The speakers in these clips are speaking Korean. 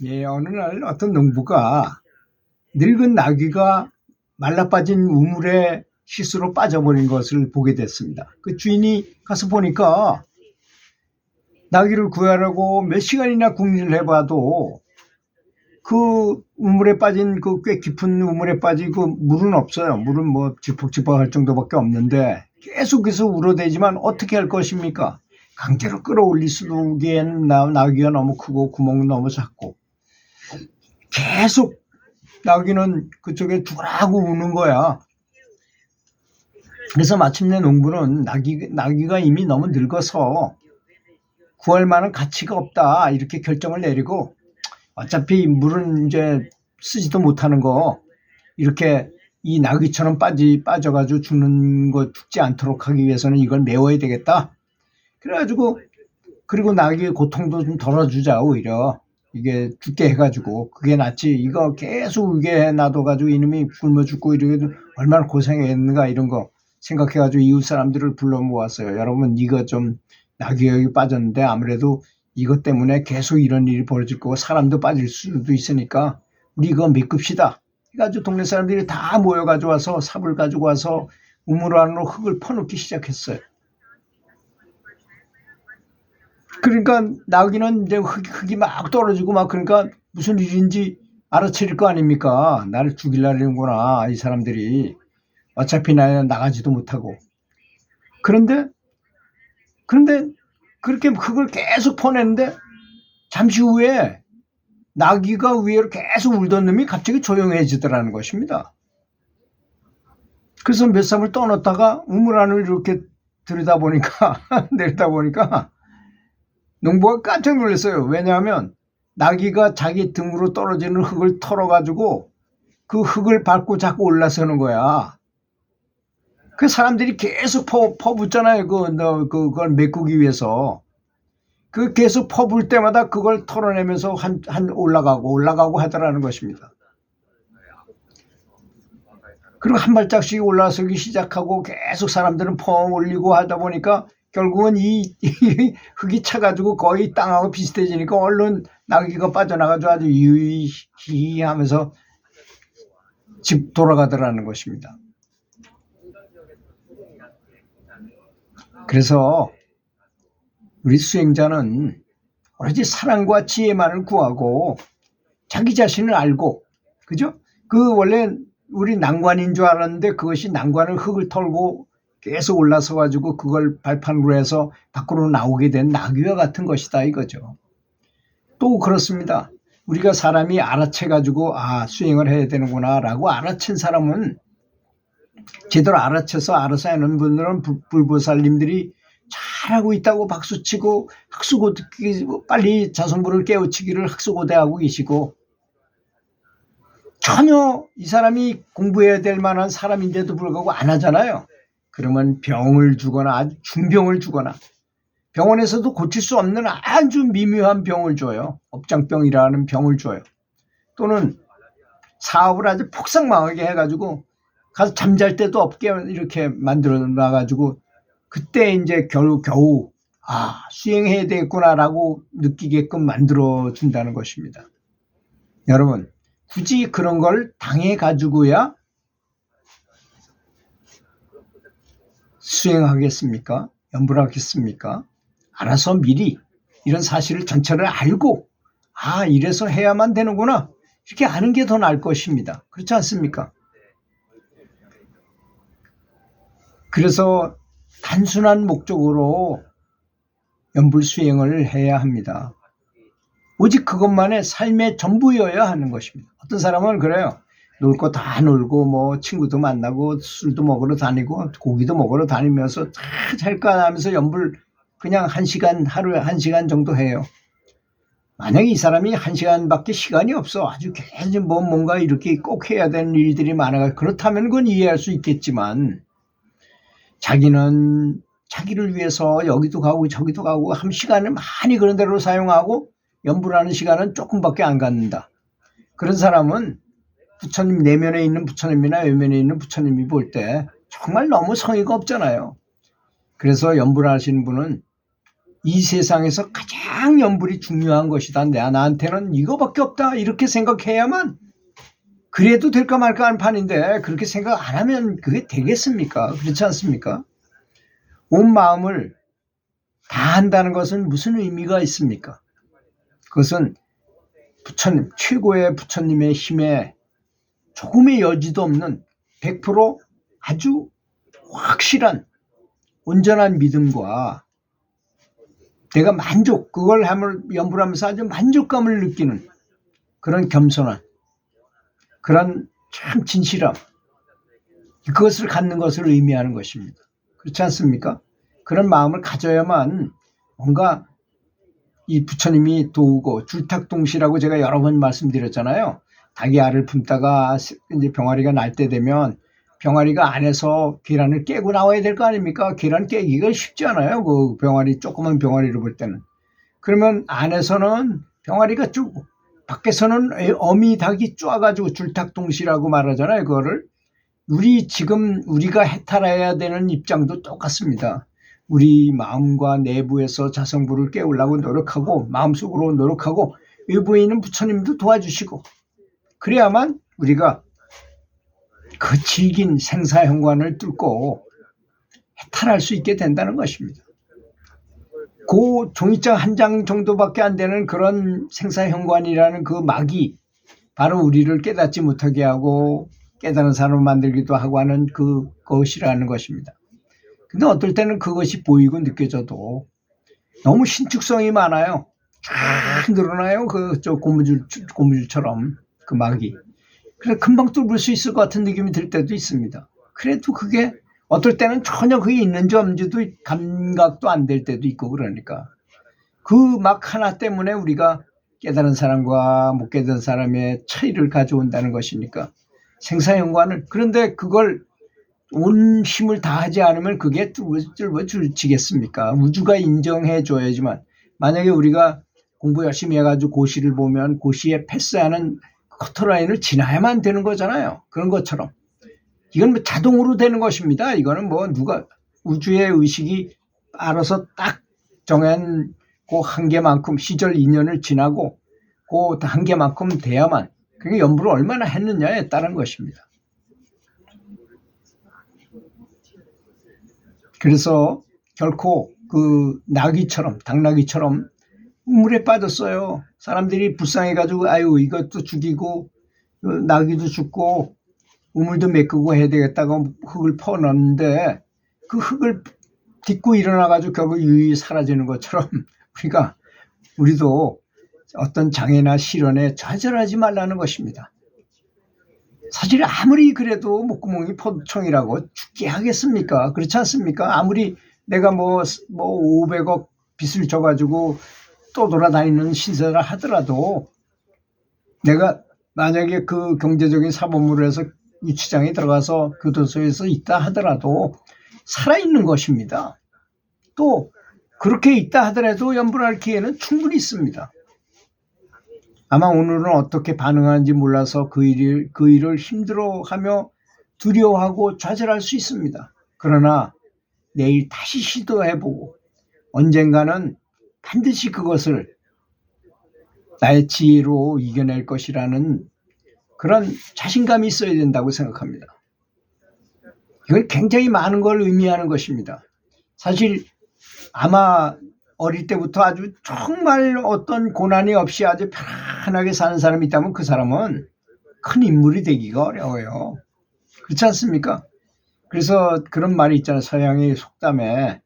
예, 어느 날 어떤 농부가 늙은 나귀가 말라빠진 우물에 시스로 빠져버린 것을 보게 됐습니다. 그 주인이 가서 보니까 나귀를 구하려고 몇 시간이나 궁리를 해봐도 그 우물에 빠진 그 꽤 깊은 우물에 빠진 그 물은 없어요. 물은 뭐 지퍽지퍽할 정도밖에 없는데 계속해서 울어대지만 어떻게 할 것입니까? 강제로 끌어올릴 수기에는 나귀가 너무 크고 구멍은 너무 작고 계속 나귀는 그쪽에 죽으라고 우는 거야. 그래서 마침내 농부는 나귀가 이미 너무 늙어서 구할 만한 가치가 없다 이렇게 결정을 내리고 어차피 물은 이제 쓰지도 못하는 거 이렇게 이 나귀처럼 빠져가지고 죽지 않도록 하기 위해서는 이걸 메워야 되겠다. 그래가지고 그리고 나귀의 고통도 좀 덜어주자 오히려. 이게 죽게 해가지고 그게 낫지 이거 계속 울게 놔둬가지고 이놈이 굶어 죽고 이러게 얼마나 고생했는가 이런 거 생각해가지고 이웃 사람들을 불러 모았어요. 여러분 이거 좀 나귀에 빠졌는데 아무래도 이것 때문에 계속 이런 일이 벌어질 거고 사람도 빠질 수도 있으니까 우리 이거 메꿉시다. 해가지고 동네 사람들이 다 모여가지고 와서 삽을 가지고 와서 우물 안으로 흙을 퍼넣기 시작했어요. 그러니까 나귀는 이제 흙이 막 떨어지고 막 그러니까 무슨 일인지 알아차릴 거 아닙니까? 나를 죽이려는구나 이 사람들이. 어차피 나는 나가지도 못하고. 그런데 그렇게 흙을 계속 퍼내는데 잠시 후에 나귀가 위로 계속 울던 놈이 갑자기 조용해지더라는 것입니다. 그래서 몇 삽을 떠넣다가 우물 안을 이렇게 내려다보니까 농부가 깜짝 놀랐어요. 왜냐하면 나귀가 자기 등으로 떨어지는 흙을 털어가지고 그 흙을 밟고 자꾸 올라서는 거야. 그 사람들이 계속 퍼붓잖아요. 그걸 메꾸기 위해서. 그 계속 퍼붓을 때마다 그걸 털어내면서 올라가고 하더라는 것입니다. 그리고 한 발짝씩 올라서기 시작하고 계속 사람들은 퍼 올리고 하다 보니까 결국은 이 흙이 차가지고 거의 땅하고 비슷해지니까 얼른 나귀가 빠져나가지고 아주 유유히 하면서 집 돌아가더라는 것입니다. 그래서 우리 수행자는 오로지 사랑과 지혜만을 구하고 자기 자신을 알고, 그죠? 그 원래 우리 난관인 줄 알았는데 그것이 난관을 흙을 털고 계속 올라서 가지고 그걸 발판으로 해서 밖으로 나오게 된 나귀와 같은 것이다 이거죠. 또 그렇습니다. 우리가 사람이 알아채 가지고 수행을 해야 되는구나 라고 알아챈 사람은 제대로 알아채서 알아서 하는 분들은 불보살님들이 잘하고 있다고 박수치고 빨리 자손부를 깨우치기를 학수고대하고 계시고 전혀 이 사람이 공부해야 될 만한 사람인데도 불구하고 안 하잖아요. 그러면 병을 주거나 아주 중병을 주거나 병원에서도 고칠 수 없는 아주 미묘한 병을 줘요. 업장병이라는 병을 줘요. 또는 사업을 아주 폭삭망하게 해가지고 가서 잠잘 데도 없게 이렇게 만들어 놔가지고 그때 이제 겨우 수행해야 되겠구나라고 느끼게끔 만들어 준다는 것입니다. 여러분 굳이 그런 걸 당해가지고야 수행하겠습니까? 연불 하겠습니까? 알아서 미리 이런 사실을 전체를 알고 이래서 해야만 되는구나 이렇게 아는 게 더 나을 것입니다. 그렇지 않습니까? 그래서 단순한 목적으로 연불 수행을 해야 합니다. 오직 그것만의 삶의 전부여야 하는 것입니다. 어떤 사람은 그래요. 놀 거 다 놀고 뭐 친구도 만나고 술도 먹으러 다니고 고기도 먹으러 다니면서 다 잘까 하면서 연불 그냥 하루에 1시간 정도 해요. 만약에 이 사람이 1시간밖에 시간이 없어 아주 계속 뭔가 이렇게 꼭 해야 되는 일들이 많아요. 그렇다면 그건 이해할 수 있겠지만 자기는 자기를 위해서 여기도 가고 저기도 가고 한 시간을 많이 그런 데로 사용하고 연불하는 시간은 조금밖에 안 갖는다. 그런 사람은 부처님 내면에 있는 부처님이나 외면에 있는 부처님이 볼 때 정말 너무 성의가 없잖아요. 그래서 연불하시는 분은 이 세상에서 가장 연불이 중요한 것이다. 나한테는 이거밖에 없다. 이렇게 생각해야만 그래도 될까 말까 하는 판인데 그렇게 생각 안 하면 그게 되겠습니까? 그렇지 않습니까? 온 마음을 다 한다는 것은 무슨 의미가 있습니까? 그것은 부처님, 최고의 부처님의 힘에 조금의 여지도 없는 100% 아주 확실한 온전한 믿음과 내가 그걸 연불하면서 아주 만족감을 느끼는 그런 겸손한 그런 참 진실함, 그것을 갖는 것을 의미하는 것입니다. 그렇지 않습니까? 그런 마음을 가져야만 뭔가 이 부처님이 도우고 줄탁동시라고 제가 여러 번 말씀드렸잖아요. 닭이 알을 품다가 이제 병아리가 날 때 되면 병아리가 안에서 계란을 깨고 나와야 될 거 아닙니까? 계란 깨기가 쉽지 않아요. 그 병아리, 조그만 병아리를 볼 때는. 그러면 안에서는 병아리가 쭉, 밖에서는 어미 닭이 쪼아가지고 줄탁동시라고 말하잖아요. 그거를. 우리가 해탈해야 되는 입장도 똑같습니다. 우리 마음과 내부에서 자성부를 깨우려고 노력하고 마음속으로 노력하고 외부에 있는 부처님도 도와주시고 그래야만 우리가 그 질긴 생사현관을 뚫고 해탈할 수 있게 된다는 것입니다. 그 종이장 한 장 정도밖에 안 되는 그런 생사현관이라는 그 막이 바로 우리를 깨닫지 못하게 하고 깨달은 사람을 만들기도 하고 하는 그것이라는 것입니다. 근데 어떨 때는 그것이 보이고 느껴져도 너무 신축성이 많아요. 쫙 늘어나요. 고무줄처럼 그 막이. 그래서 금방 뚫을 수 있을 것 같은 느낌이 들 때도 있습니다. 그래도 그게 어떨 때는 전혀 그게 있는지 없는지도 감각도 안 될 때도 있고 그러니까. 그 막 하나 때문에 우리가 깨달은 사람과 못 깨달은 사람의 차이를 가져온다는 것이니까. 생사연관을. 그런데 그걸 온 힘을 다하지 않으면 그게 뚫어지겠습니까? 우주가 인정해 줘야지만. 만약에 우리가 공부 열심히 해가지고 고시를 보면 고시에 패스하는 커터라인을 지나야만 되는 거잖아요. 그런 것처럼. 이건 뭐 자동으로 되는 것입니다. 이거는 뭐 우주의 의식이 알아서 딱 정한 그 한계만큼 시절 인연을 지나고 그 한계만큼 돼야만 그게 연부를 얼마나 했느냐에 따른 것입니다. 그래서 결코 그 당나귀처럼 우물에 빠졌어요. 사람들이 불쌍해가지고 아유 이것도 죽이고 나귀도 죽고 우물도 메꾸고 해야 되겠다고 흙을 퍼넣는데 그 흙을 딛고 일어나가지고 결국 유유히 사라지는 것처럼 우리도 어떤 장애나 시련에 좌절하지 말라는 것입니다. 사실 아무리 그래도 목구멍이 포도청이라고 죽게 하겠습니까? 그렇지 않습니까? 아무리 내가 뭐 500억 빚을 져가지고 또 돌아다니는 신세라 하더라도 내가 만약에 그 경제적인 사범으로 해서 유치장에 들어가서 교도소에서 있다 하더라도 살아있는 것입니다. 또 그렇게 있다 하더라도 연불할 기회는 충분히 있습니다. 아마 오늘은 어떻게 반응하는지 몰라서 그 일을 힘들어하며 두려워하고 좌절할 수 있습니다. 그러나 내일 다시 시도해보고 언젠가는 반드시 그것을 나의 지혜로 이겨낼 것이라는 그런 자신감이 있어야 된다고 생각합니다. 이건 굉장히 많은 걸 의미하는 것입니다. 사실 아마 어릴 때부터 아주 정말 어떤 고난이 없이 아주 편안하게 사는 사람이 있다면 그 사람은 큰 인물이 되기가 어려워요. 그렇지 않습니까? 그래서 그런 말이 있잖아요. 서양의 속담에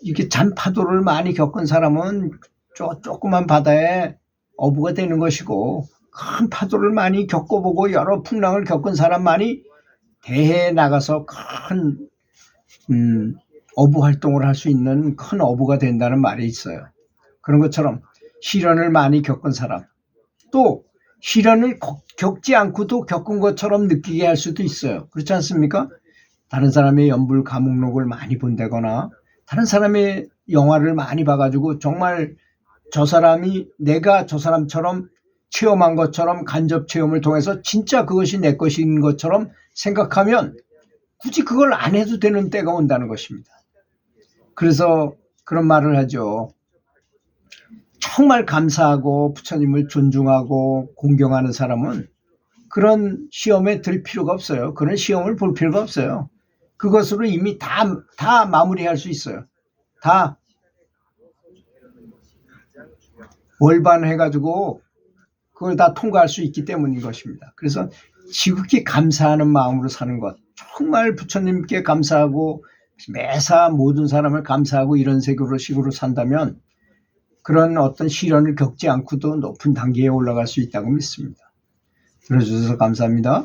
이렇게 잔파도를 많이 겪은 사람은 조그만 바다에 어부가 되는 것이고 큰 파도를 많이 겪어보고 여러 풍랑을 겪은 사람만이 대해에 나가서 큰 어부 활동을 할 수 있는 큰 어부가 된다는 말이 있어요. 그런 것처럼 시련을 많이 겪은 사람, 또 시련을 겪지 않고도 겪은 것처럼 느끼게 할 수도 있어요. 그렇지 않습니까? 다른 사람의 연불 감옥록을 많이 본다거나 다른 사람의 영화를 많이 봐가지고 정말 저 사람이 내가 저 사람처럼 체험한 것처럼 간접 체험을 통해서 진짜 그것이 내 것인 것처럼 생각하면 굳이 그걸 안 해도 되는 때가 온다는 것입니다. 그래서 그런 말을 하죠. 정말 감사하고 부처님을 존중하고 공경하는 사람은 그런 시험에 들 필요가 없어요. 그런 시험을 볼 필요가 없어요. 그것으로 이미 다 마무리할 수 있어요. 다 월반해가지고 그걸 다 통과할 수 있기 때문인 것입니다. 그래서 지극히 감사하는 마음으로 사는 것, 정말 부처님께 감사하고 매사 모든 사람을 감사하고 이런 식으로 산다면 그런 어떤 시련을 겪지 않고도 높은 단계에 올라갈 수 있다고 믿습니다. 들어주셔서 감사합니다.